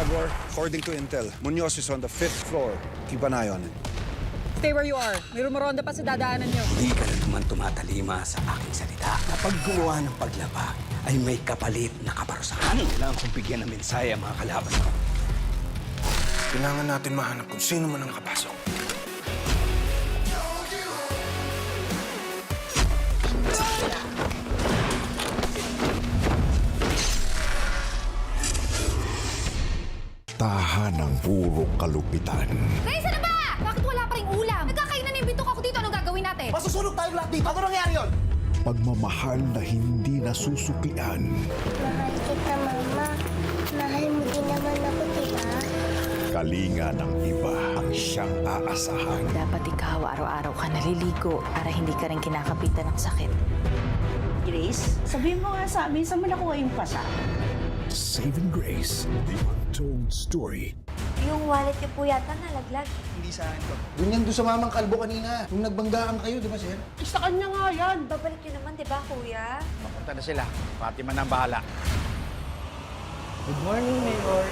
Jaguar, according to Intel, Munoz is on the 5th floor. Keep an eye on him. Stay where you are. May rumoronda pa sa dadaanan nyo. Hindi ka na naman tumatalima sa aking salita. Kapag gumawa ng paglaba, ay may kapalit na kaparusahan. Kailangan kong bigyan ng mensaya mga kalaban ko. Kailangan natin mahanap kung sino man ang nakapasok. Tahanang puro kalupitan. Guys, ano ba? Bakit wala pa ring ulam? Nagkakainan ng bitok ako dito. Anong gagawin natin? Masusunog tayo lahat dito. Ano nangyari yun? Pagmamahal na hindi nasusuklian. Mahal kita, Mama. Mahal mo din naman ako, diba? Kalinga ng iba ang siyang aasahan. Dapat ikaw araw-araw ka naliligo para hindi ka rin kinakapitan ng sakit. Grace, sabihin mo nga sa amin, saan mo nakuha yung pasa? Saving Grace, the untold story. Yung wallet niyo po yata nalaglag. Doon yan doon sa mamang kalbo kanina. Nung nagbanggaan kayo, di ba, sir? Sa kanya nga yan. Babalik niyo naman, di ba, kuya? Papunta na sila. Fatima na ang bahala. Good morning, Mayor.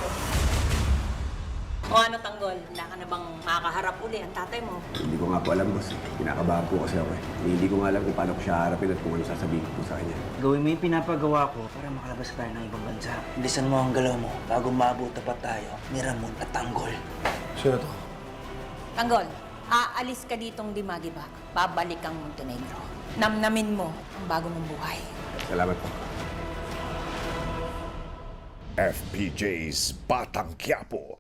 O ano, Tanggol? Wala ka na bang makakaharap uli ang tatay mo? Hindi ko nga po alam, boss. Kinakabahan po kasi ako eh. Hindi ko nga alam kung paano ko siya harapin at kung ano sasabihin ko po sa kanya. Gawin mo yung pinapagawa ko para makalabas tayo ng ibang bansa. Bilisan mo ang galaw mo bago maabot tapat tayo ni Ramon at Tanggol. Sino to? Tanggol, aalis ka ditong Dimagiba. Babalik kang Montenegro. Namnamin mo ang bago mong buhay. Salamat po. FPJ's Batang Quiapo.